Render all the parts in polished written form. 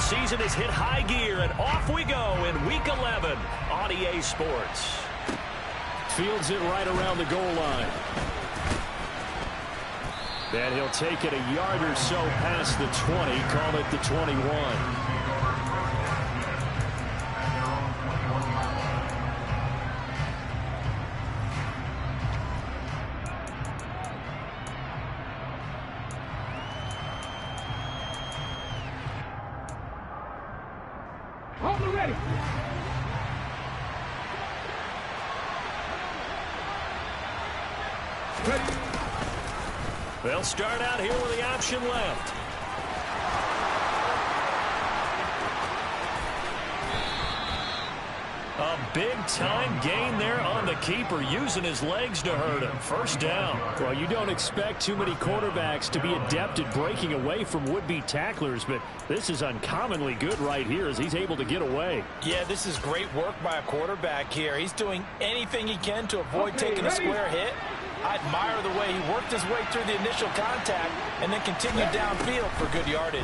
season has hit high gear, and off we go in Week 11 on EA Sports. Fields it right around the goal line. And he'll take it a yard or so past the 20, call it the 21. They'll start out here with the option left. A big-time gain there on the keeper, using his legs to hurt him. First down. Well, you don't expect too many quarterbacks to be adept at breaking away from would-be tacklers, but this is uncommonly good right here as he's able to get away. Yeah, this is great work by a quarterback here. He's doing anything he can to avoid taking a square hit. I admire the way he worked his way through the initial contact and then continued downfield for good yardage.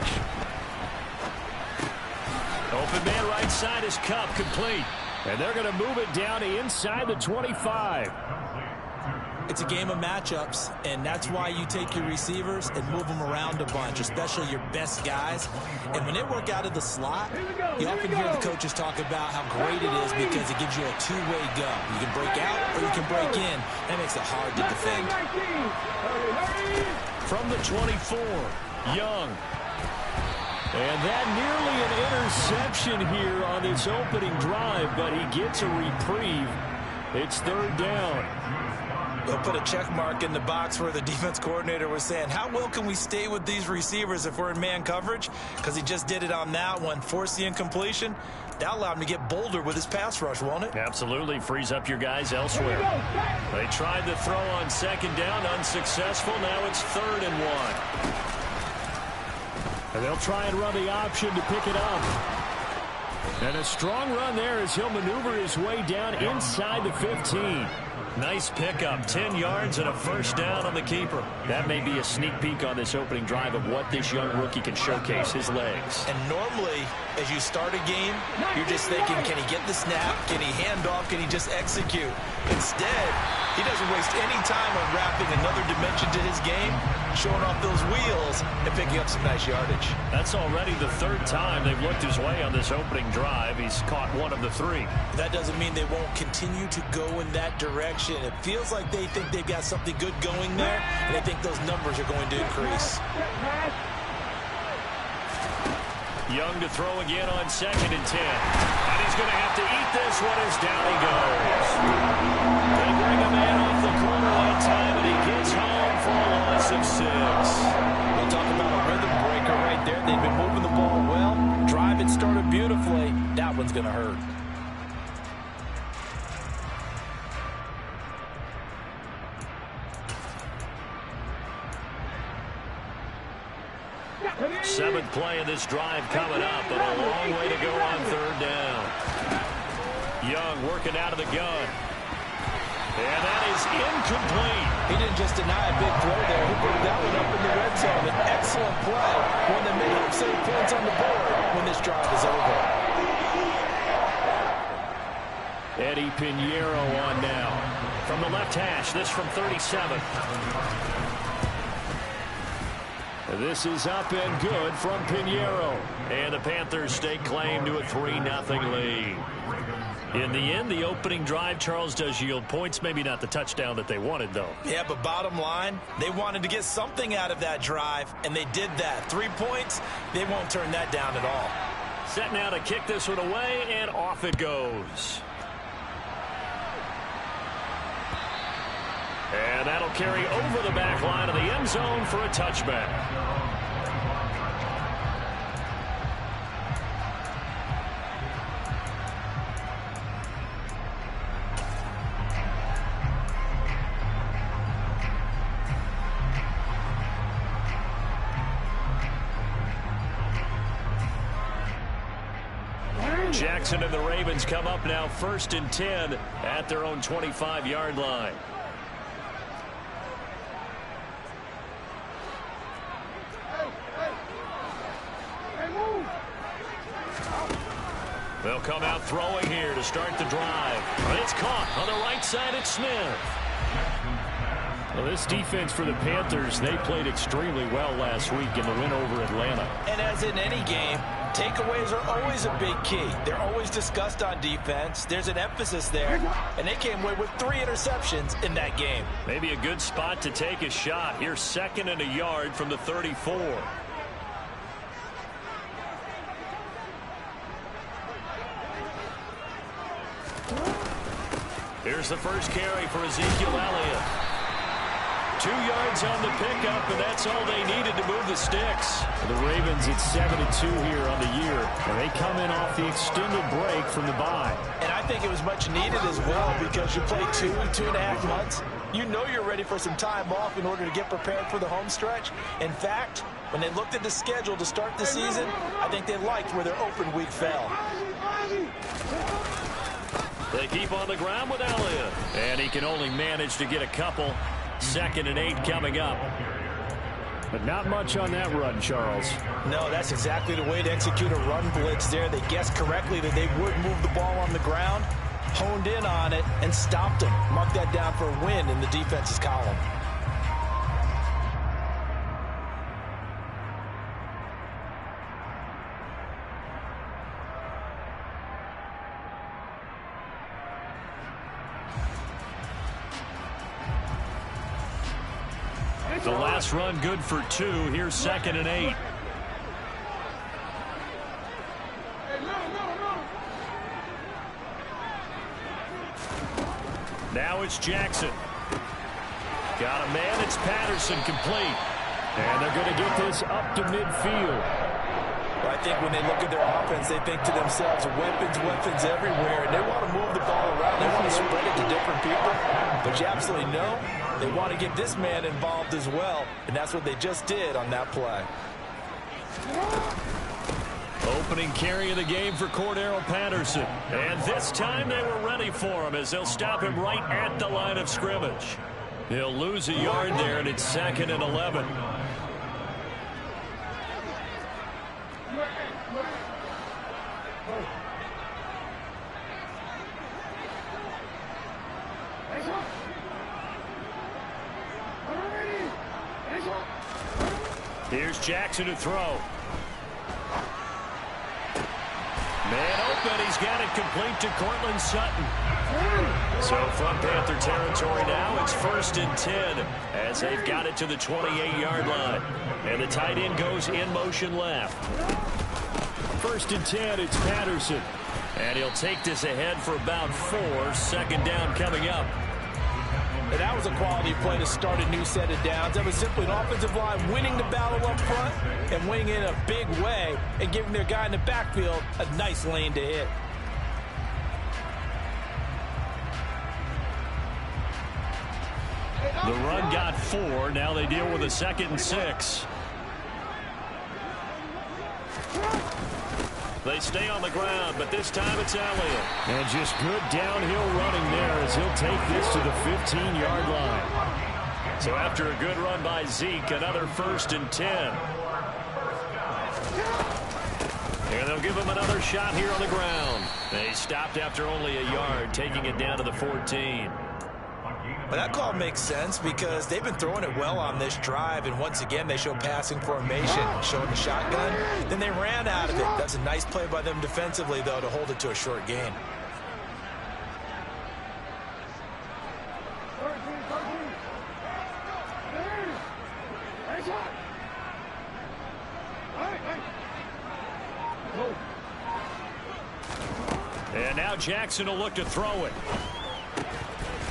Open man right side is Cup, complete. And they're going to move it down to inside the 25. It's a game of matchups, and that's why you take your receivers and move them around a bunch, especially your best guys. And when they work out of the slot, you often hear the coaches talk about how great it is because it gives you a two-way go. You can break out or you can break in. That makes it hard to defend. From the 24, Young. And that nearly an interception here on this opening drive, but he gets a reprieve. It's third down. They'll put a check mark in the box where the defense coordinator was saying, how well can we stay with these receivers if we're in man coverage? Because he just did it on that one, forced the incompletion. That allowed him to get bolder with his pass rush, won't it? Absolutely, frees up your guys elsewhere. They tried the throw on second down, unsuccessful. Now it's 3rd and 1. And they'll try and run the option to pick it up. And a strong run there as he'll maneuver his way down inside the 15. Nice pickup, 10 yards and a first down on the keeper. That may be a sneak peek on this opening drive of what this young rookie can showcase, his legs. And normally, as you start a game, you're just thinking, can he get the snap? Can he hand off? Can he just execute? Instead, he doesn't waste any time unwrapping another dimension to his game, showing off those wheels, and picking up some nice yardage. That's already the 3rd time they've looked his way on this opening drive. He's caught 1 of the 3. That doesn't mean they won't continue to go in that direction. It feels like they think they've got something good going there, and they think those numbers are going to increase. Young to throw again on 2nd and 10. And he's going to have to eat this one as down he goes. They bring a man off the corner that time, and he gets home for a loss of 6. We'll talk about a rhythm breaker right there. They've been moving the ball well. Drive it started beautifully. That one's going to hurt. Seventh play of this drive coming up, but a long way to go on 3rd down. Young working out of the gun. And that is incomplete. He didn't just deny a big throw there. He put that one up in the red zone. An excellent play. One that may help save points on the board when this drive is over. Eddie Pinheiro on now. From the left hash, this from 37. This is up and good from Pinheiro. And the Panthers stake claim to a 3-0 lead. In the end, the opening drive, Charles, does yield points. Maybe not the touchdown that they wanted, though. Yeah, but bottom line, they wanted to get something out of that drive, and they did that. 3 points, they won't turn that down at all. Set now to kick this one away, and off it goes. And that'll carry over the back line of the end zone for a touchback. Jackson and the Ravens come up now 1st and 10 at their own 25-yard line. They'll come out throwing here to start the drive. It's caught on the right side. It's Smith. Well, this defense for the Panthers, they played extremely well last week in the win over Atlanta. And as in any game, takeaways are always a big key. They're always discussed on defense. There's an emphasis there, and they came away with 3 interceptions in that game. Maybe a good spot to take a shot. Here's 2nd and a yard from the 34. Here's the first carry for Ezekiel Elliott. 2 yards on the pickup, and that's all they needed to move the sticks. The Ravens at 7-2 here on the year, and they come in off the extended break from the bye. And I think it was much needed as well because you play 2.5 months. You know you're ready for some time off in order to get prepared for the home stretch. In fact, when they looked at the schedule to start the season, I think they liked where their open week fell. They keep on the ground with Elliott, and he can only manage to get a couple. 2nd and 8 coming up. But not much on that run, Charles. No, that's exactly the way to execute a run blitz there. They guessed correctly that they would move the ball on the ground, honed in on it, and stopped them. Mark that down for a win in the defense's column. The last run good for 2. Here's 2nd and 8. Now it's Jackson. Got a man. It's Patterson complete. And they're going to get this up to midfield. Well, I think when they look at their offense, they think to themselves, weapons everywhere. And they want to move the ball around. They want to spread it to different people. But you absolutely know they want to get this man involved as well. And that's what they just did on that play. Opening carry of the game for Cordero Patterson. And this time they were ready for him as they'll stop him right at the line of scrimmage. He'll lose a yard there, and it's 2nd and 11. Here's Jackson to throw. Man open. He's got it complete to Cortland Sutton. So from Panther territory now, it's 1st and 10 as they've got it to the 28-yard line. And the tight end goes in motion left. 1st and 10, it's Patterson. And he'll take this ahead for about 4. 2nd down coming up. And that was a quality play to start a new set of downs. That was simply an offensive line winning the battle up front and winning in a big way and giving their guy in the backfield a nice lane to hit. The run got 4. Now they deal with a 2nd and 6. They stay on the ground, but this time it's Elliott. And just good downhill running there as he'll take this to the 15-yard line. So after a good run by Zeke, another 1st and 10. And they'll give him another shot here on the ground. They stopped after only a yard, taking it down to the 14. Well, that call makes sense because they've been throwing it well on this drive, and once again they show passing formation, showing the shotgun. Then they ran out of it. That's a nice play by them defensively, though, to hold it to a short gain. And now Jackson will look to throw it.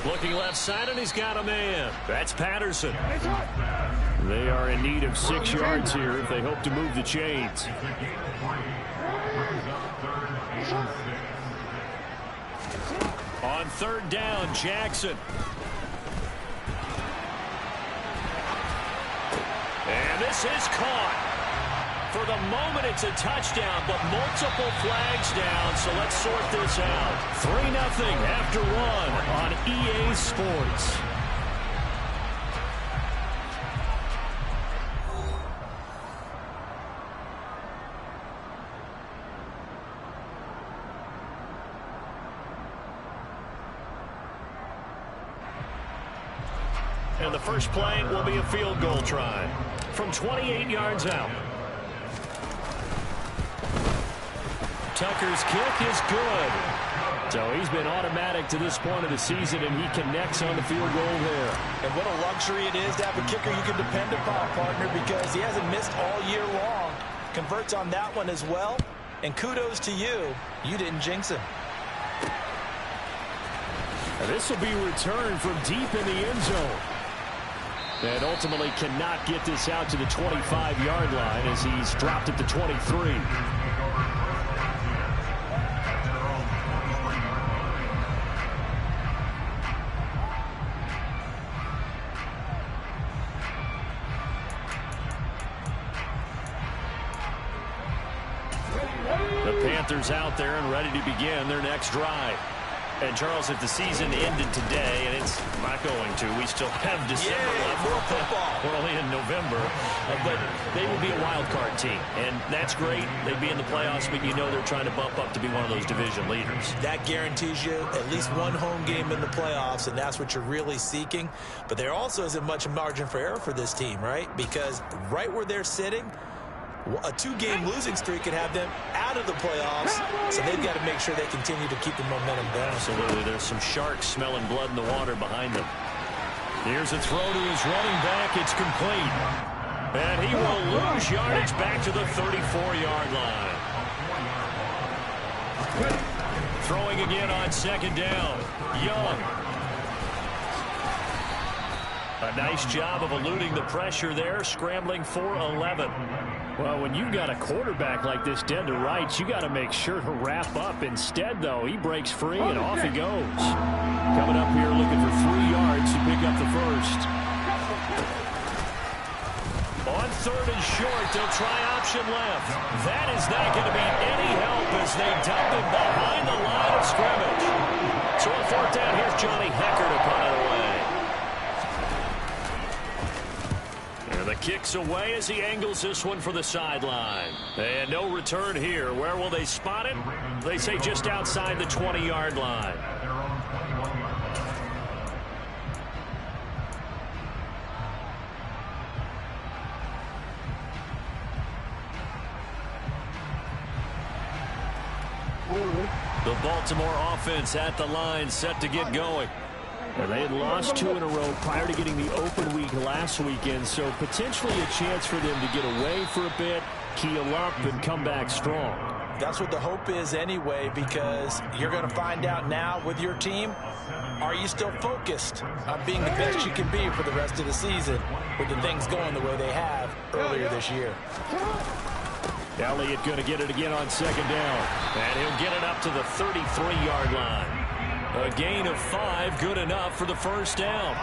Looking left side, and he's got a man. That's Patterson. They are in need of 6 yards here if they hope to move the chains. On 3rd down, Jackson. And this is caught. For the moment, it's a touchdown, but multiple flags down, so let's sort this out. 3-0 after 1 on EA Sports. And the first play will be a field goal try from 28 yards out. Tucker's kick is good. So he's been automatic to this point of the season, and he connects on the field goal there. And what a luxury it is to have a kicker you can depend upon, partner, because he hasn't missed all year long. Converts on that one as well. And kudos to you. You didn't jinx him. And this will be returned from deep in the end zone. And ultimately cannot get this out to the 25-yard line as he's dropped at the 23. Panthers out there and ready to begin their next drive. And, Charles, if the season ended today, and it's not going to, we still have December left. More football. We're only in November. But they will be a wild card team. And that's great. They'd be in the playoffs, but you know they're trying to bump up to be one of those division leaders. That guarantees you at least one home game in the playoffs, and that's what you're really seeking. But there also isn't much margin for error for this team, right? Because right where they're sitting, a two-game losing streak could have them out of the playoffs, so they've got to make sure they continue to keep the momentum down. Absolutely. There's some sharks smelling blood in the water behind them. Here's a throw to his running back. It's complete. And he will lose yardage back to the 34-yard line. Throwing again on second down. Young. A nice job of eluding the pressure there, scrambling for 11. Well, when you've got a quarterback like this dead to rights, you got to make sure to wrap up. Instead, though, he breaks free and off he goes. Coming up here looking for 3 yards to pick up the first. On third and short, they'll try option left. That is not going to be any help as they dump it behind the line of scrimmage. So on fourth down, here's Johnny Hecker to punt it away. And the kick's away as he angles this one for the sideline. And no return here. Where will they spot it? They say just outside the 20-yard line. The Baltimore offense at the line, set to get going. And they had lost 2 in a row prior to getting the open week last weekend, so potentially a chance for them to get away for a bit, keel up, and come back strong. That's what the hope is anyway, because you're going to find out now with your team, are you still focused on being the best you can be for the rest of the season with the things going the way they have earlier this year? Elliott going to get it again on second down. And he'll get it up to the 33-yard line. A gain of 5, good enough for the first down.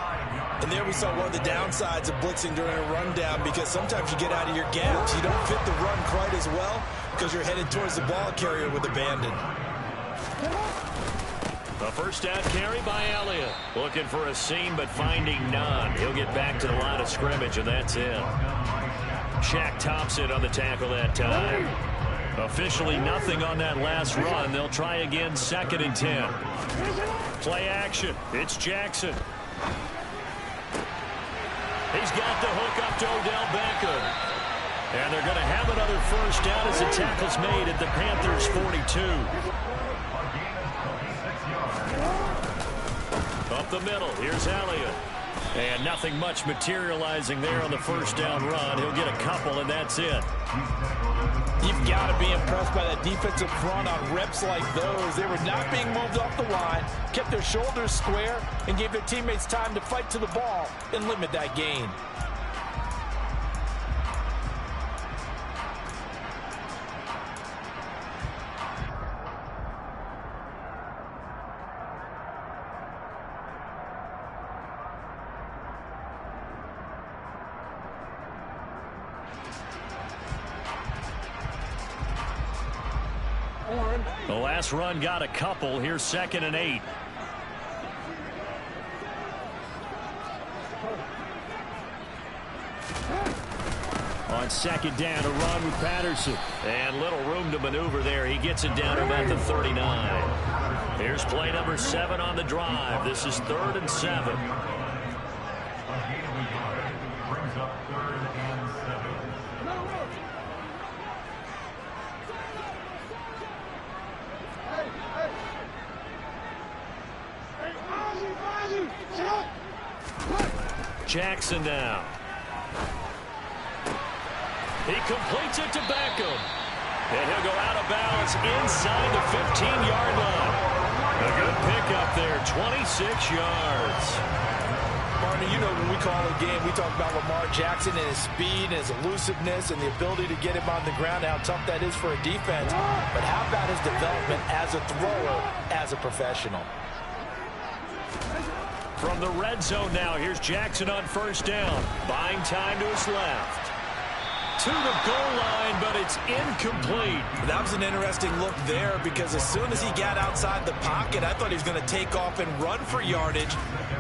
And there we saw one of the downsides of blitzing during a rundown, because sometimes you get out of your gaps. You don't fit the run quite as well because you're headed towards the ball carrier with abandon. A first down carry by Elliott. Looking for a seam but finding none. He'll get back to the line of scrimmage, and that's it. Shaq Thompson on the tackle that time. Officially nothing on that last run. They'll try again, 2nd and 10. Play action. It's Jackson. He's got the hook up to Odell Beckham. And they're going to have another first down as the tackle's made at the Panthers' 42. Up the middle. Here's Elliott. And nothing much materializing there on the first down run. He'll get a couple, and that's it. You've got to be impressed by that defensive front on reps like those. They were not being moved off the line, kept their shoulders square, and gave their teammates time to fight to the ball and limit that gain. The last run got a couple. Here's 2nd and 8. On second down, a run with Patterson. And little room to maneuver there. He gets it down to about the 39. Here's play number 7 on the drive. This is 3rd and 7. Jackson now. He completes it to Beckham. And he'll go out of bounds inside the 15-yard line. A good pickup there, 26 yards. Martin, you know when we call a game, we talk about Lamar Jackson and his speed and his elusiveness and the ability to get him on the ground, how tough that is for a defense. But how about his development as a thrower, as a professional? From the red zone now, here's Jackson on first down. Buying time to his left. To the goal line, but it's incomplete. That was an interesting look there because as soon as he got outside the pocket, I thought he was going to take off and run for yardage.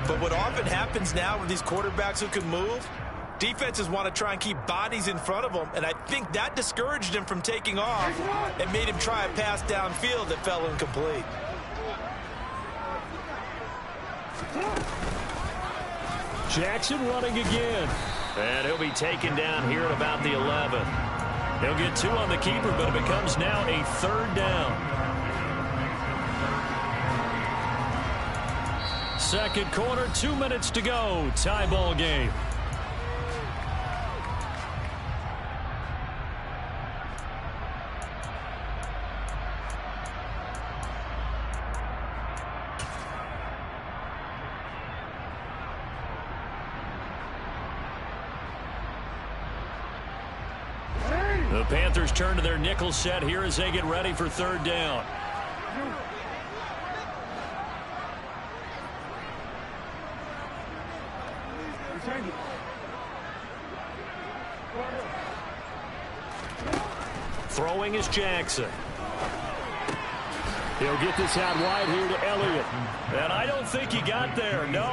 But what often happens now with these quarterbacks who can move, defenses want to try and keep bodies in front of them, and I think that discouraged him from taking off and made him try a pass downfield that fell incomplete. Jackson running again. And he'll be taken down here at about the 11. He'll get 2 on the keeper, but it becomes now a 3rd down. Second quarter, 2 minutes to go. Tie ball game. The Panthers turn to their nickel set here as they get ready for 3rd down. Throwing is Jackson. He'll get this out wide here to Elliott. And I don't think he got there, no.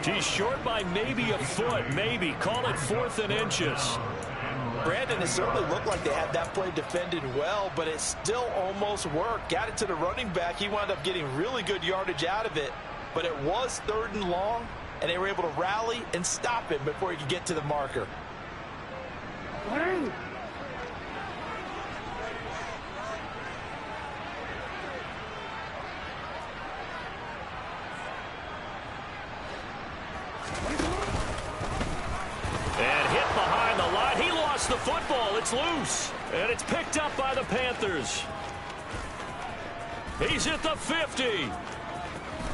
He's short by maybe a foot, maybe. Call it 4th and inches. Brandon, it certainly looked like they had that play defended well, but it still almost worked. Got it to the running back. He wound up getting really good yardage out of it, but it was 3rd and long, and they were able to rally and stop him before he could get to the marker. And hit behind the line. He lost the football. It's loose. And it's picked up by the Panthers. He's at the 50.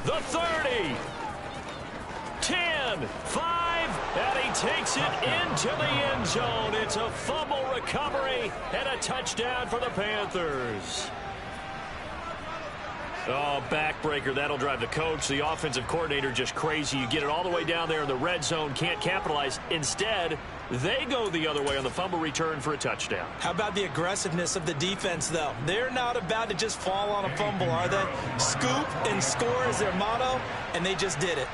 The 30. 10. 5. And he takes it into the end zone. It's a fumble recovery and a touchdown for the Panthers. Oh, backbreaker. That'll drive the coach, the offensive coordinator, just crazy. You get it all the way down there in the red zone, can't capitalize. Instead, they go the other way on the fumble return for a touchdown. How about the aggressiveness of the defense, though? They're not about to just fall on a fumble, are they? Scoop and score is their motto, and they just did it.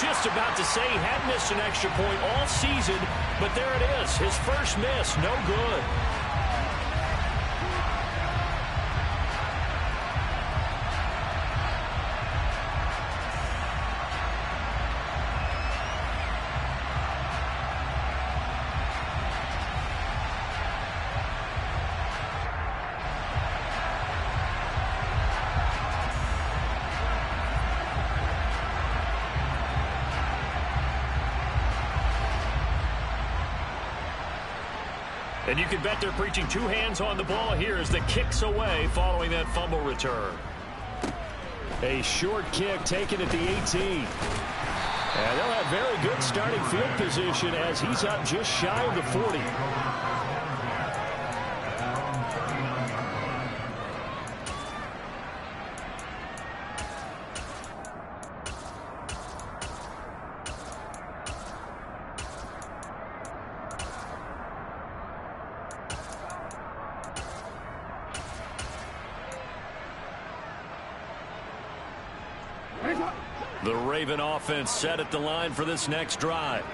Just about to say he had missed an extra point all season, but there it is. His first miss, no good. And you can bet they're preaching 2 hands on the ball here as the kick's away following that fumble return. A short kick taken at the 18. And they'll have very good starting field position as he's up just shy of the 40. The Raven offense set at the line for this next drive.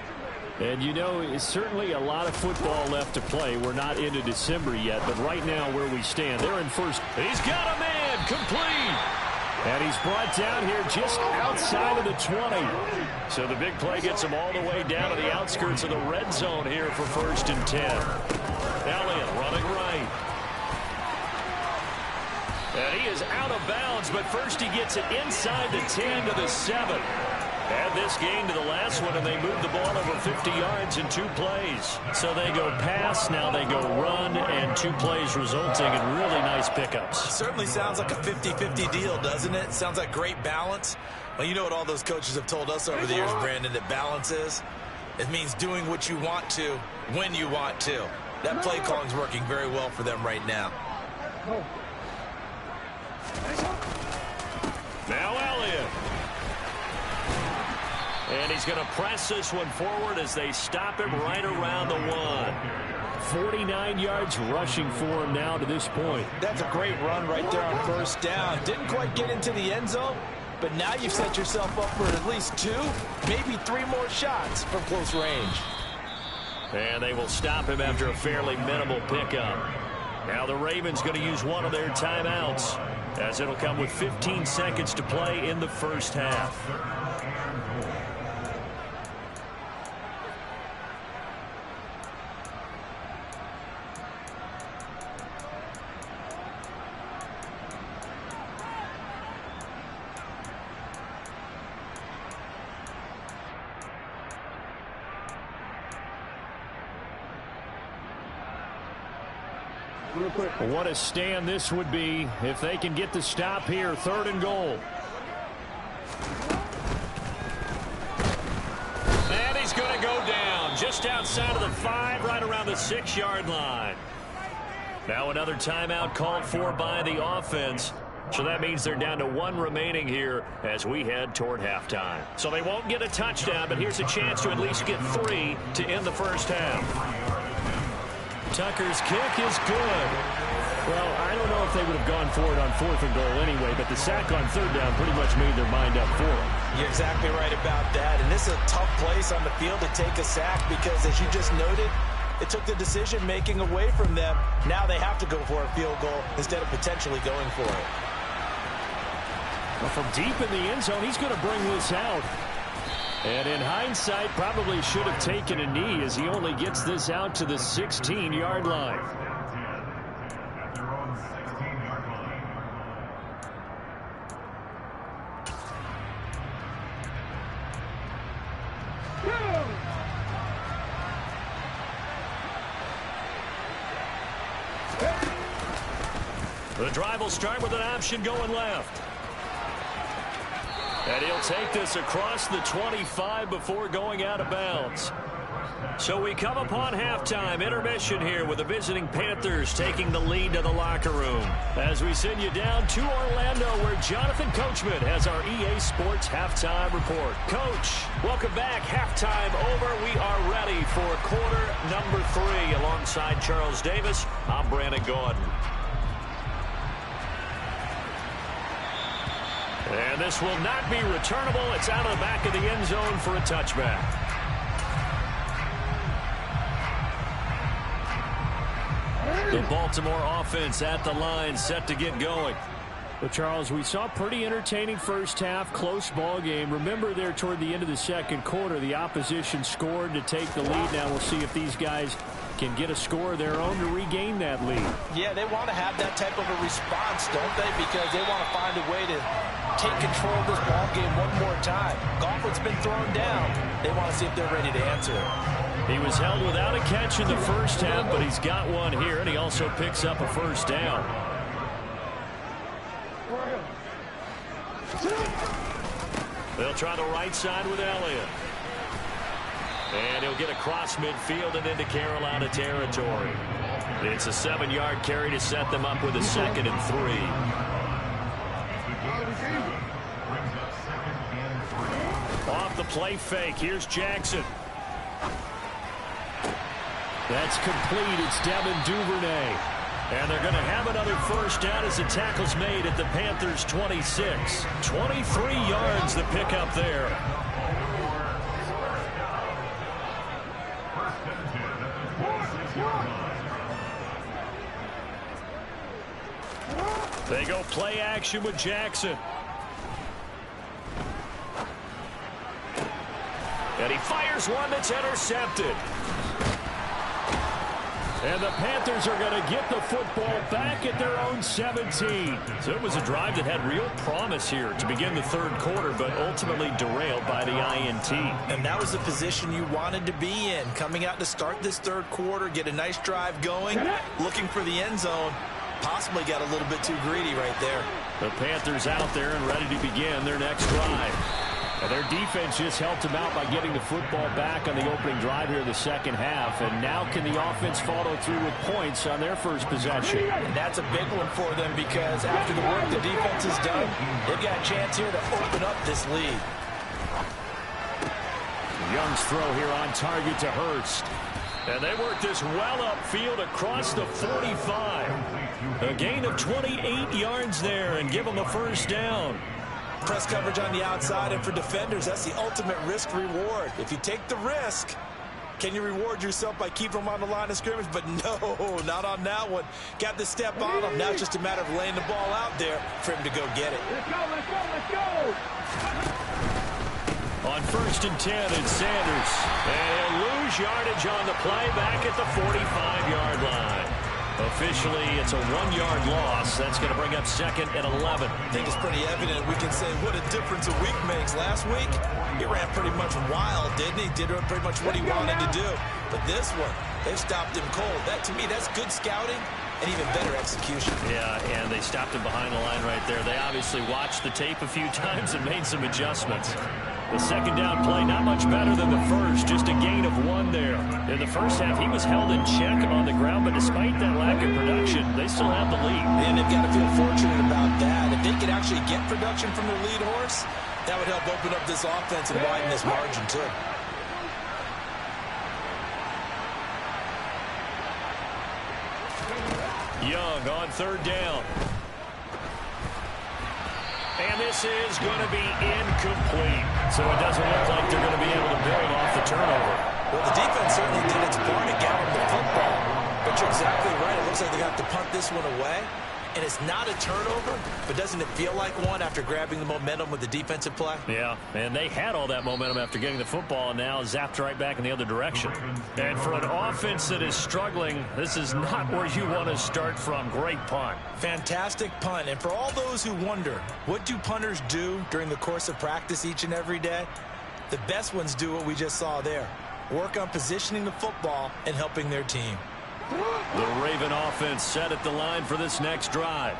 And, you know, it's certainly a lot of football left to play. We're not into December yet, but right now where we stand, they're in first. He's got a man, complete. And he's brought down here just outside of the 20. So the big play gets him all the way down to the outskirts of the red zone here for 1st and 10. Elliott running right. And he is out of bounds, but first he gets it inside the 10 to the 7. Add this gain to the last one, and they move the ball over 50 yards in 2 plays. So they go pass, now they go run, and 2 plays resulting in really nice pickups. It certainly sounds like a 50-50 deal, doesn't it? Sounds like great balance. Well, you know what all those coaches have told us over the years, Brandon, that balance is? It means doing what you want to, when you want to. That play calling is working very well for them right now. Now Elliott. And he's going to press this one forward as they stop him right around the 1. 49 yards rushing for him now to this point. That's a great run right there on 1st down. Didn't quite get into the end zone, but now you've set yourself up for at least 2, maybe 3 more shots from close range. And they will stop him after a fairly minimal pickup. Now the Ravens going to use one of their timeouts, as it'll come with 15 seconds to play in the first half. What a stand this would be if they can get the stop here. 3rd and goal. And he's going to go down just outside of the 5, right around the 6-yard line. Now another timeout called for by the offense. So that means they're down to 1 remaining here as we head toward halftime. So they won't get a touchdown, but here's a chance to at least get 3 to end the first half. Tucker's kick is good. Well, I don't know if they would have gone for it on 4th and goal anyway, but the sack on 3rd down pretty much made their mind up for it. You're exactly right about that, and this is a tough place on the field to take a sack because, as you just noted, it took the decision-making away from them. Now they have to go for a field goal instead of potentially going for it. Well, from deep in the end zone, he's going to bring this out. And in hindsight, probably should have taken a knee as he only gets this out to the 16-yard line. The drive will start with an option going left. And he'll take this across the 25 before going out of bounds. So we come upon halftime intermission here with the visiting Panthers taking the lead to the locker room. As we send you down to Orlando where Jonathan Coachman has our EA Sports halftime report. Coach, welcome back. Halftime over. We are ready for quarter number 3 alongside Charles Davis. I'm Brandon Gordon. And this will not be returnable. It's out of the back of the end zone for a touchback. The Baltimore offense at the line, set to get going. Well, Charles, we saw pretty entertaining first half, close ball game. Remember there toward the end of the second quarter, the opposition scored to take the lead. Now we'll see if these guys can get a score of their own to regain that lead. Yeah, they want to have that type of a response, don't they? Because they want to find a way to take control of this ball game one more time. Gauntlet's been thrown down. They want to see if they're ready to answer it. He was held without a catch in the first half, but he's got one here, and he also picks up a first down. They'll try the right side with Elliott. And he'll get across midfield and into Carolina territory. It's a 7-yard carry to set them up with a 2nd and 3. Off the play fake, here's Jackson. That's complete. It's Devin Duvernay. And they're going to have another first down as the tackle's made at the Panthers' 26. 23 yards the pickup there. They go play action with Jackson. And he fires one that's intercepted. And the Panthers are going to get the football back at their own 17. So it was a drive that had real promise here to begin the third quarter, but ultimately derailed by the INT. And that was the position you wanted to be in. Coming out to start this third quarter, get a nice drive going, looking for the end zone. Possibly got a little bit too greedy right there. The Panthers out there and ready to begin their next drive. And their defense just helped them out by getting the football back on the opening drive here in the second half. And now can the offense follow through with points on their first possession? And that's a big one for them because after the work the defense has done, they've got a chance here to open up this lead. Young's throw here on target to Hurst. And they work this well upfield across the 45. A gain of 28 yards there and give them a first down. Press coverage on the outside, and for defenders, that's the ultimate risk-reward. If you take the risk, can you reward yourself by keeping them on the line of scrimmage? But no, not on that one. Got the step on him. Now it's just a matter of laying the ball out there for him to go get it. Let's go, let's go, let's go! On 1st and 10, it's Sanders. And he'll lose yardage on the play back at the 45-yard line. Officially, it's a 1-yard loss. That's going to bring up 2nd and 11. I think it's pretty evident. We can say what a difference a week makes. Last week, he ran pretty much wild, didn't he? Did pretty much what he wanted to do. But this one, they've stopped him cold. That, to me, that's good scouting and even better execution. Yeah, and they stopped him behind the line right there. They obviously watched the tape a few times and made some adjustments. The second down play, not much better than the first, just a gain of 1 there. In the first half, he was held in check on the ground, but despite that lack of production, they still have the lead. And they've got to feel fortunate about that. If they could actually get production from their lead horse, that would help open up this offense and widen this margin, too. Young on 3rd down. And this is going to be incomplete. So it doesn't look like they're going to be able to build off the turnover. Well, the defense certainly did its part to get them the football. But you're exactly right. It looks like they have to punt this one away. And it's not a turnover, but doesn't it feel like one after grabbing the momentum with the defensive play? Yeah, and they had all that momentum after getting the football, and now zapped right back in the other direction. And for an offense that is struggling, this is not where you want to start from. Great punt. Fantastic punt. And for all those who wonder, what do punters do during the course of practice each and every day? The best ones do what we just saw there. Work on positioning the football and helping their team. The Raven offense set at the line for this next drive.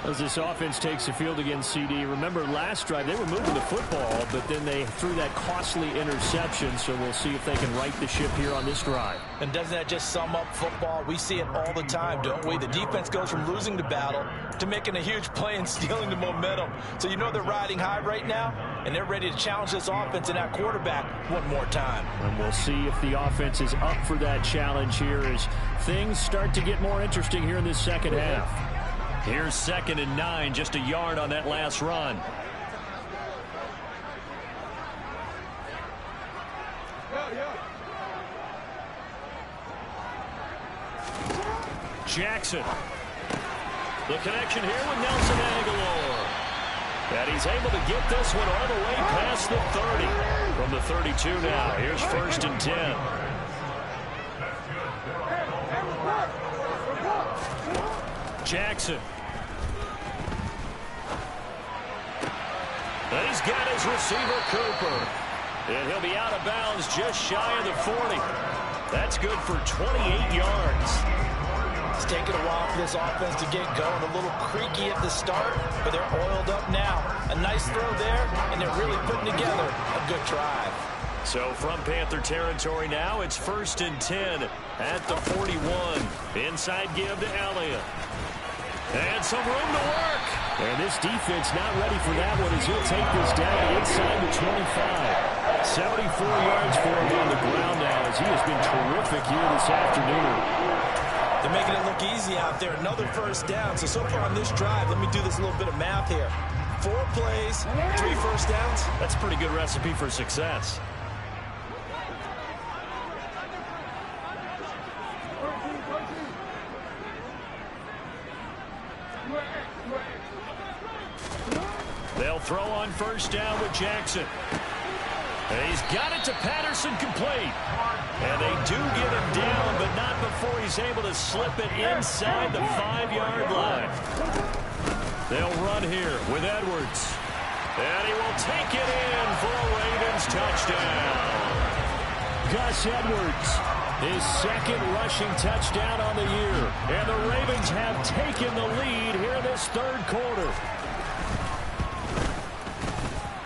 As this offense takes the field against CD, remember last drive they were moving the football, but then they threw that costly interception, so we'll see if they can right the ship here on this drive. And doesn't that just sum up football? We see it all the time, don't we? The defense goes from losing the battle to making a huge play and stealing the momentum. So you know they're riding high right now, and they're ready to challenge this offense and that quarterback one more time. And we'll see if the offense is up for that challenge here as things start to get more interesting here in this second half. Here's 2nd and 9, just a yard on that last run. Jackson. The connection here with Nelson Aguilar. And he's able to get this one all the way past the 30. From the 32 now, here's 1st and 10. Jackson. And he's got his receiver, Cooper. And he'll be out of bounds just shy of the 40. That's good for 28 yards. It's taken a while for this offense to get going. A little creaky at the start, but they're oiled up now. A nice throw there, and they're really putting together a good drive. So from Panther territory now, it's 1st and 10 at the 41. Inside give to Elliott. And some room to work. And this defense not ready for that one as he'll take this down inside the 25. 74 yards for him on the ground now as he has been terrific here this afternoon. They're making it look easy out there. Another first down. So far on this drive, let me do this little bit of math here. 4 plays, 3 first downs. That's a pretty good recipe for success. throw on first down with Jackson. And he's got it to Patterson, complete. And they do get him down, but not before he's able to slip it inside the 5-yard line. They'll run here with Edwards. And he will take it in for a Ravens touchdown. Gus Edwards, his second rushing touchdown on the year. And the Ravens have taken the lead here in this third quarter.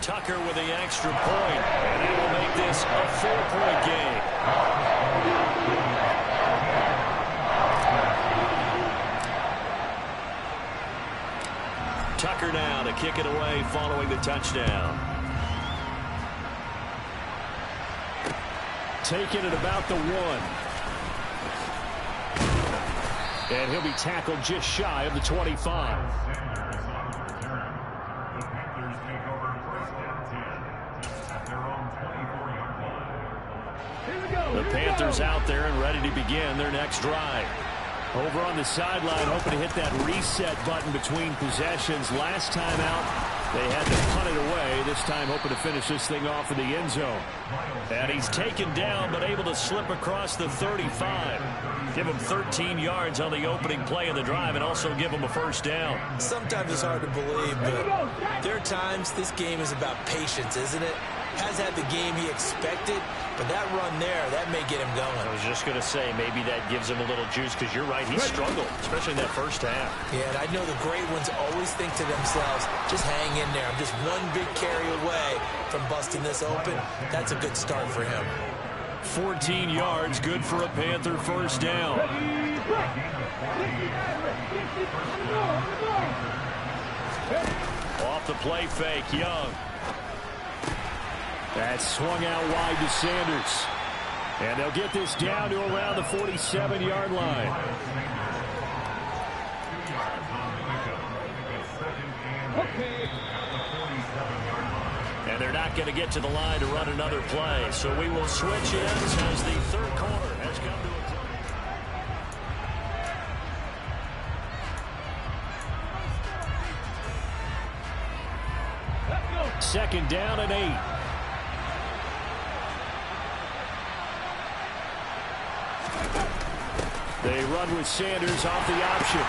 Tucker with the extra point, and he will make this a 4-point game. Tucker now to kick it away following the touchdown. Taking it about the 1. And he'll be tackled just shy of the 25. The Panthers out there and ready to begin their next drive. Over on the sideline, hoping to hit that reset button between possessions. Last time out, they had to punt it away. This time, hoping to finish this thing off in the end zone. And he's taken down, but able to slip across the 35. Give him 13 yards on the opening play of the drive and also give him a first down. Sometimes it's hard to believe, but there are times this game is about patience, isn't it? Has had the game he expected, but that run there, that may get him going. I was just going to say, maybe that gives him a little juice, because you're right, he struggled, especially in that first half. Yeah, and I know the great ones always think to themselves, just hang in there. I'm just one big carry away from busting this open. That's a good start for him. 14 yards, good for a Panther first down. Off the play fake, Young. That swung out wide to Sanders. And they'll get this down to around the 47-yard line. And they're not going to get to the line to run another play. So we will switch ends as the third quarter has come to a close. Second down and 8. They run with Sanders off the option.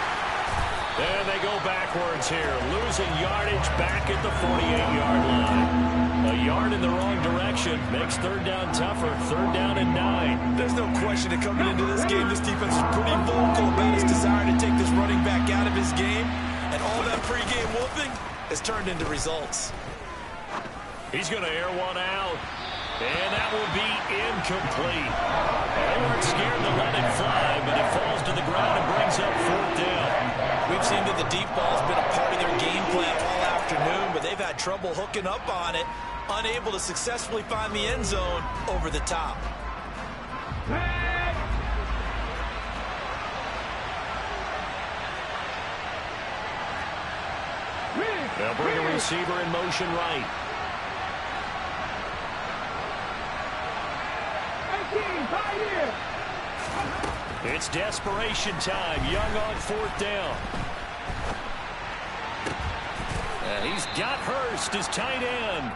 And they go backwards here, losing yardage back at the 48-yard line. A yard in the wrong direction makes third down tougher. Third down and 9. There's no question that coming into this game, this defense is pretty vocal about its desire to take this running back out of his game. And all that pregame whooping has turned into results. He's going to air one out. And that will be incomplete. They weren't scared to let it fly, but it falls to the ground and brings up fourth down. We've seen that the deep ball's been a part of their game plan all afternoon, but they've had trouble hooking up on it, unable to successfully find the end zone over the top. They'll bring a receiver in motion right. It's desperation time. Young on fourth down. And he's got Hurst as tight end.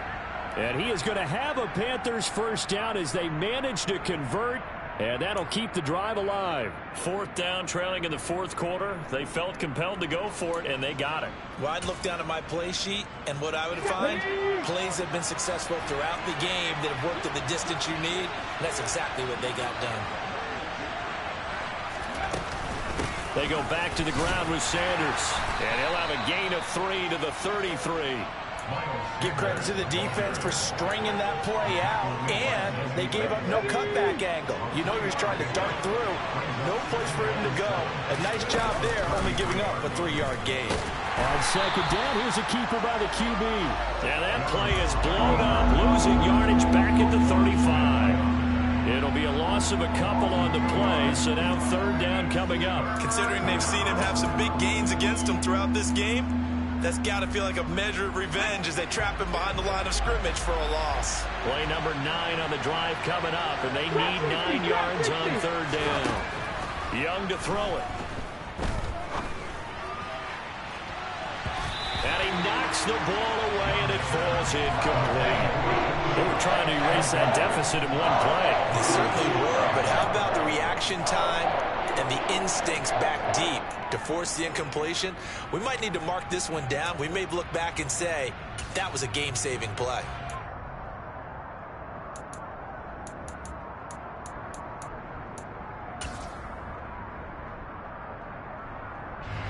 And he is going to have a Panthers first down as they manage to convert. And that'll keep the drive alive. Fourth down, trailing in the fourth quarter. They felt compelled to go for it, and they got it. Well, I'd look down at my play sheet, and what I would find, plays have been successful throughout the game that have worked at the distance you need. And that's exactly what they got done. They go back to the ground with Sanders. And he'll have a gain of 3 to the 33. Give credit to the defense for stringing that play out, and they gave up no cutback angle. You know he was trying to dart through. No place for him to go. A nice job there, only giving up a 3-yard gain. On second down, here's a keeper by the QB. Yeah, that play is blown up, losing yardage back at the 35. It'll be a loss of a couple on the play, so now third down coming up. Considering they've seen him have some big gains against them throughout this game, that's got to feel like a measure of revenge as they trap him behind the line of scrimmage for a loss. Play number 9 on the drive coming up, and they need 9 yards on third down. Young to throw it. And he knocks the ball away, and it falls incomplete. They were trying to erase that deficit in one play. They certainly were, but how about the reaction time and the instincts back deep to force the incompletion? We might need to mark this one down. We may look back and say, that was a game-saving play.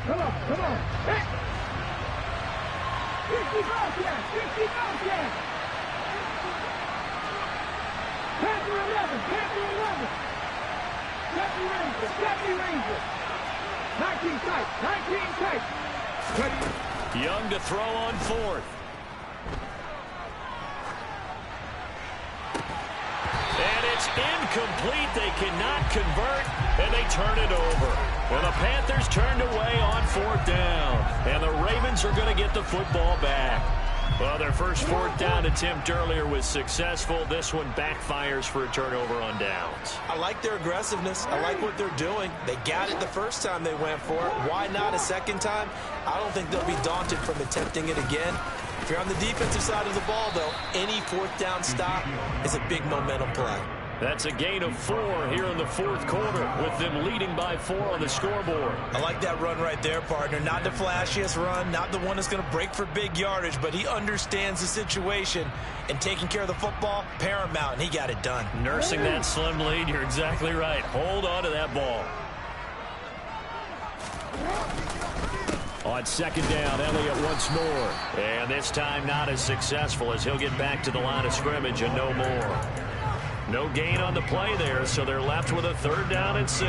Come on. Hey! 50 balls here! Panther 11! Deputy Ranger! 19 tight! Ready? Young to throw on fourth. And it's incomplete. They cannot convert, and they turn it over. Well, the Panthers turned away on fourth down, and the Ravens are going to get the football back. Well, their first fourth down attempt earlier was successful. This one backfires for a turnover on downs. I like their aggressiveness. I like what they're doing. They got it the first time they went for it. Why not a second time? I don't think they'll be daunted from attempting it again. If you're on the defensive side of the ball, though, any fourth down stop is a big momentum play. That's a gain of 4 here in the fourth quarter, with them leading by 4 on the scoreboard. I like that run right there, partner. Not the flashiest run, not the one that's going to break for big yardage, but he understands the situation, and taking care of the football, paramount, and he got it done. Nursing that slim lead, you're exactly right. Hold on to that ball. On second down, Elliott once more. And this time not as successful, as he'll get back to the line of scrimmage and no more. No gain on the play there, so they're left with a 3rd down and 6.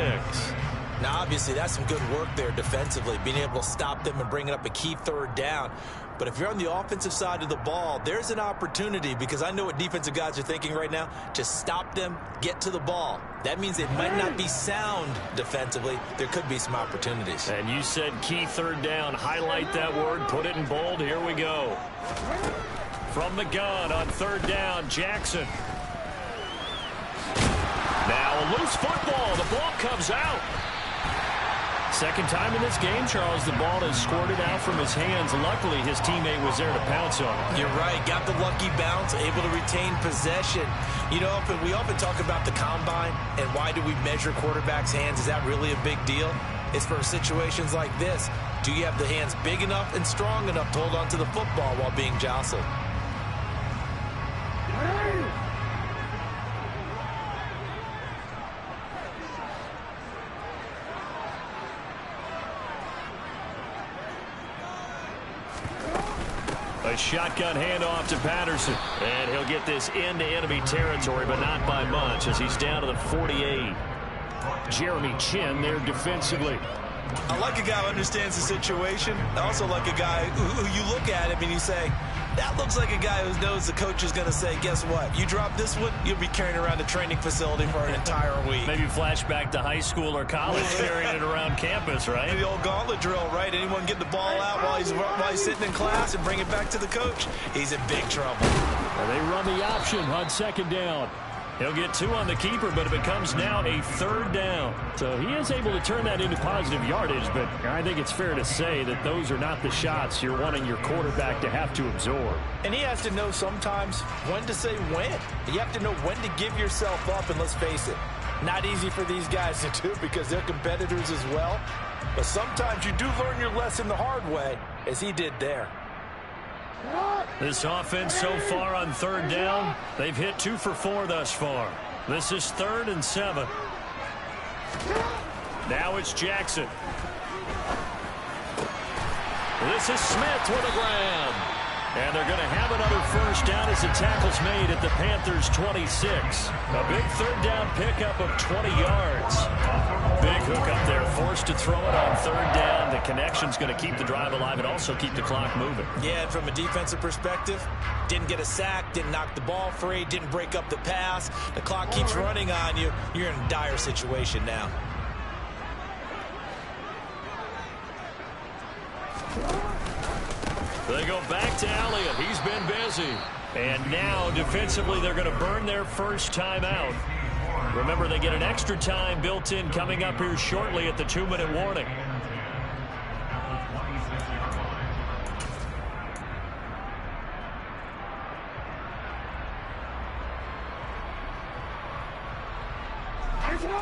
Now, obviously, that's some good work there defensively, being able to stop them and bringing up a key 3rd down. But if you're on the offensive side of the ball, there's an opportunity, because I know what defensive guys are thinking right now, to stop them, get to the ball. That means they might not be sound defensively. There could be some opportunities. And you said key 3rd down. Highlight that word, put it in bold. Here we go. From the gun on 3rd down, Jackson. Now a loose football. The ball comes out. Second time in this game, Charles, the ball has squirted out from his hands. Luckily, his teammate was there to pounce on it. You're right. Got the lucky bounce, able to retain possession. You know, we often talk about the combine and why do we measure quarterbacks' hands. Is that really a big deal? It's for situations like this. Do you have the hands big enough and strong enough to hold on to the football while being jostled? A shotgun handoff to Patterson. And he'll get this into enemy territory, but not by much, as he's down to the 48. Jeremy Chin there defensively. I like a guy who understands the situation. I also like a guy who you look at him and you say, that looks like a guy who knows the coach is going to say, guess what? You drop this one, you'll be carrying around a training facility for an entire week. Maybe flashback to high school or college, carrying it around campus, right? The old gauntlet drill, right? Anyone get the ball out while he's sitting in class and bring it back to the coach? He's in big trouble. Well, they run the option on second down. He'll get 2 on the keeper, but it becomes now a 3rd down. So he is able to turn that into positive yardage, but I think it's fair to say that those are not the shots you're wanting your quarterback to have to absorb. And he has to know sometimes when to say when. You have to know when to give yourself up, and let's face it, not easy for these guys to do because they're competitors as well. But sometimes you do learn your lesson the hard way, as he did there. This offense so far on 3rd down, they've hit 2 for 4 thus far. This is 3rd and 7. Now it's Jackson. This is Smith with a grab. And they're going to have another first down as the tackle's made at the Panthers' 26. A big 3rd down pickup of 20 yards. Big hook up there, forced to throw it on 3rd down. The connection's going to keep the drive alive and also keep the clock moving. Yeah, and from a defensive perspective, didn't get a sack, didn't knock the ball free, didn't break up the pass. The clock keeps running on you. You're in a dire situation now. They go back to Elliott. He's been busy. And now, defensively, they're going to burn their first timeout. Remember, they get an extra time built in coming up here shortly at the 2-minute warning.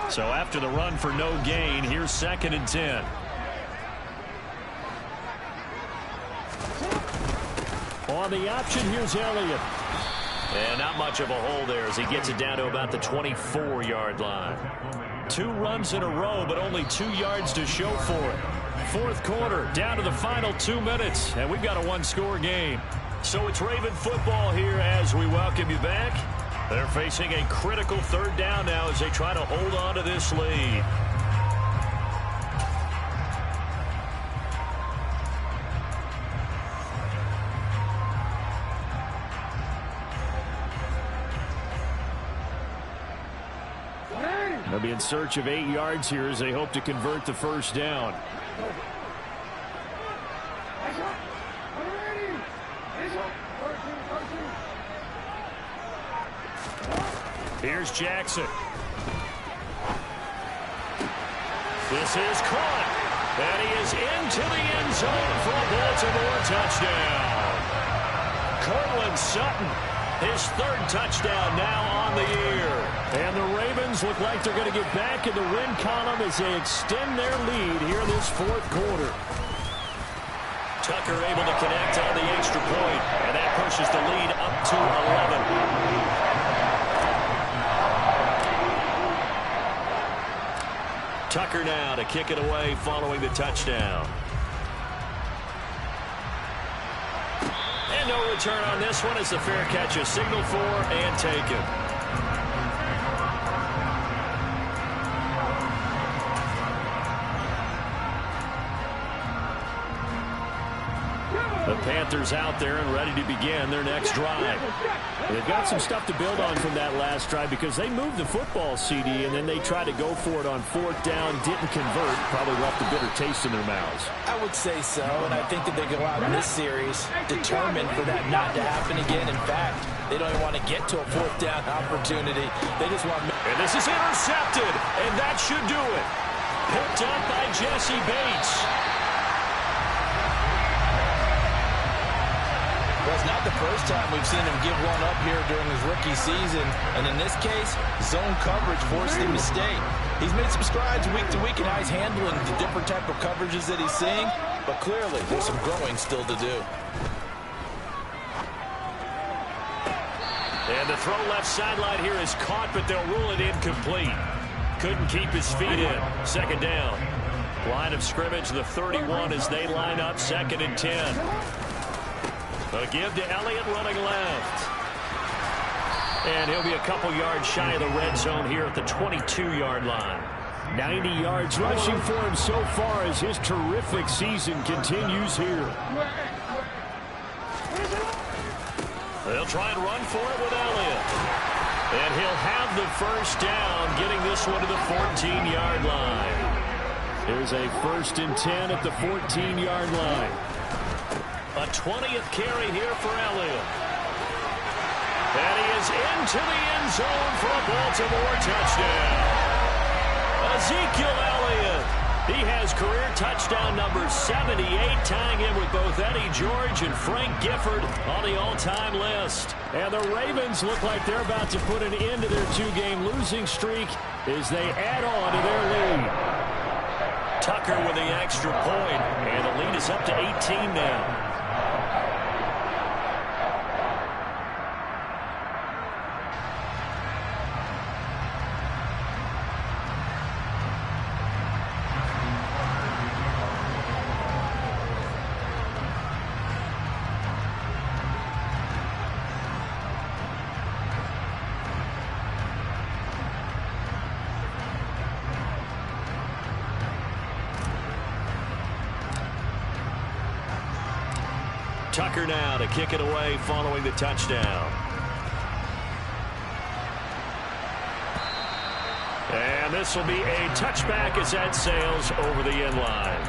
So after the run for no gain, here's 2nd and 10. On the option, here's Elliott. And not much of a hole there as he gets it down to about the 24-yard line. 2 runs in a row, but only 2 yards to show for it. 4th quarter, down to the final 2 minutes, and we've got a 1-score game. So it's Raven football here as we welcome you back. They're facing a critical 3rd down now as they try to hold on to this lead. They'll be in search of 8 yards here as they hope to convert the 1st down. Here's Jackson. This is caught. And he is into the end zone for a Baltimore touchdown. Cortland Sutton, his 3rd touchdown now on the year. And the Ravens look like they're going to get back in the win column as they extend their lead here this 4th quarter. Tucker able to connect on the extra point, and that pushes the lead up to 11. Tucker now to kick it away following the touchdown. And no return on this one as the fair catch is signaled for and taken. The Panthers out there and ready to begin their next drive. They've got some stuff to build on from that last drive because they moved the football, CD, and then they tried to go for it on 4th down, didn't convert, probably left a bitter taste in their mouths. I would say so, and I think that they go out in this series determined for that not to happen again. In fact, they don't even want to get to a 4th down opportunity. They just want... And this is intercepted, and that should do it. Picked up by Jesse Bates. Well, it's not the first time we've seen him give one up here during his rookie season. And in this case, zone coverage forced the mistake. He's made some strides week to week in how he's handling the different type of coverages that he's seeing. But clearly, there's some growing still to do. And the throw left sideline here is caught, but they'll rule it incomplete. Couldn't keep his feet in. 2nd down. Line of scrimmage, the 31 as they line up 2nd and 10. A give to Elliott running left. And he'll be a couple yards shy of the red zone here at the 22-yard line. 90 yards rushing for him so far as his terrific season continues here. They'll try and run for it with Elliott. And he'll have the 1st down, getting this one to the 14-yard line. There's a 1st and 10 at the 14-yard line. A 20th carry here for Elliott. And he is into the end zone for a Baltimore touchdown. Ezekiel Elliott. He has career touchdown number 78, tying in with both Eddie George and Frank Gifford on the all-time list. And the Ravens look like they're about to put an end to their 2-game losing streak as they add on to their lead. Tucker with the extra point, and the lead is up to 18 now. Tucker now to kick it away following the touchdown. And this will be a touchback as that sails over the end line.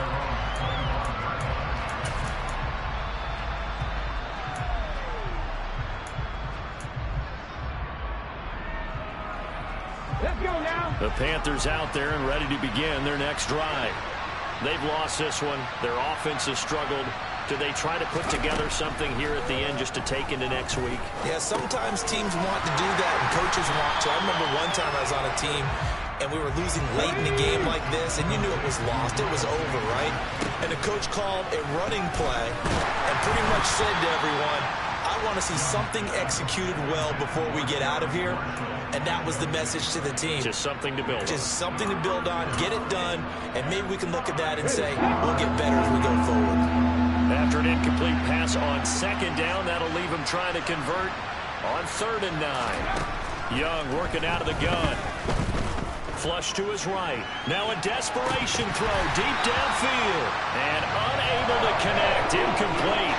Let's go now. The Panthers out there and ready to begin their next drive. They've lost this one. Their offense has struggled. Do they try to put together something here at the end just to take into next week? Yeah, sometimes teams want to do that and coaches want to. I remember one time I was on a team and we were losing late in the game like this, and you knew it was lost. It was over, right? And the coach called a running play and pretty much said to everyone, I want to see something executed well before we get out of here. And that was the message to the team. Just something to build on. Just something to build on, get it done, and maybe we can look at that and say, we'll get better as we go forward. After an incomplete pass on second down, that'll leave him trying to convert on 3rd and 9. Young working out of the gun. Flush to his right. Now a desperation throw deep downfield. And unable to connect. Incomplete.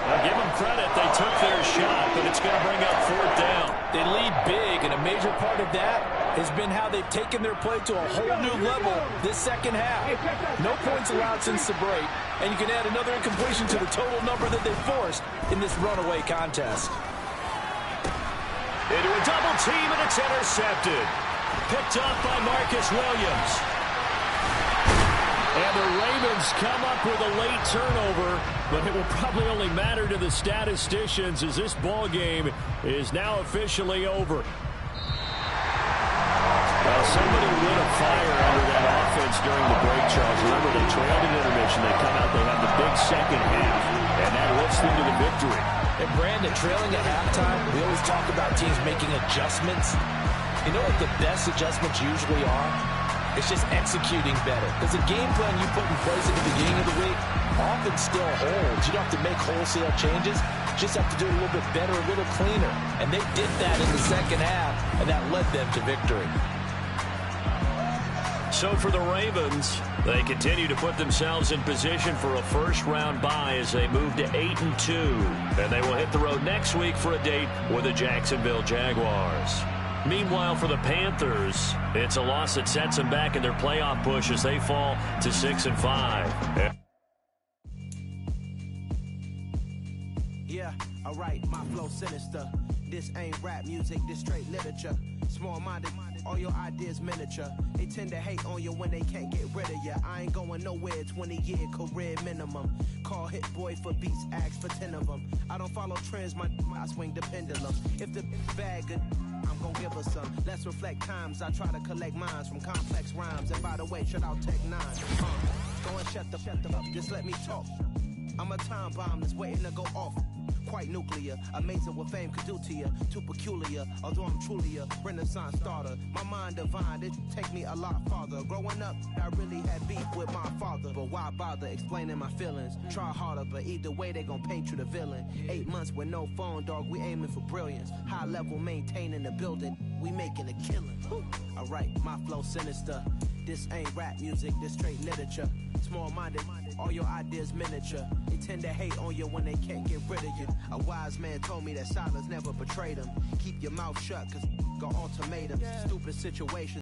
Now give them credit. They took their shot, but it's going to bring up 4th down. They lead big, and a major part of that has been how they've taken their play to a whole new level this second half. No points allowed since the break, and you can add another incompletion to the total number that they forced in this runaway contest. Into a double team, and it's intercepted. Picked up by Marcus Williams. And the Ravens come up with a late turnover, but it will probably only matter to the statisticians as this ball game is now officially over. Well, somebody lit a fire under that offense during the break, Charles. Remember, they trailed in intermission. They come out, they have the big second half, and that lifts them to the victory. And Brandon, trailing at halftime, we always talk about teams making adjustments. You know what the best adjustments usually are? It's just executing better. Because the game plan you put in place at the beginning of the week often still holds. You don't have to make wholesale changes. You just have to do it a little bit better, a little cleaner. And they did that in the second half, and that led them to victory. So for the Ravens, they continue to put themselves in position for a first-round bye as they move to 8-2. And they will hit the road next week for a date with the Jacksonville Jaguars. Meanwhile, for the Panthers, it's a loss that sets them back in their playoff push as they fall to 6-5. Yeah, alright, my flow sinister. This ain't rap music, this straight literature. Small-minded, all your ideas miniature. They tend to hate on you when they can't get rid of you. I ain't going nowhere, 20-year career minimum. Call Hit Boy for beats, ask for 10 of them. I don't follow trends, I swing the pendulum. If the bag good, I'm gonna give her some. Let's reflect times, I try to collect minds from complex rhymes. And by the way, shout out Tech 9. Go and shut the up, just let me talk. I'm a time bomb that's waiting to go off. Quite nuclear, amazing what fame could do to you. Too peculiar, although I'm truly a renaissance starter. My mind divine, it take me a lot farther. Growing up, I really had beef with my father. But why bother explaining my feelings? Try harder, but either way they gon' paint you the villain. 8 months with no phone, dog, we aiming for brilliance. High level maintaining the building, we making a killing. Alright, my flow sinister. This ain't rap music, this straight literature. Small-minded, all your ideas miniature. They tend to hate on you when they can't get rid of you. A wise man told me that silence never betrayed him. Keep your mouth shut, cause got ultimatums. Stupid situations.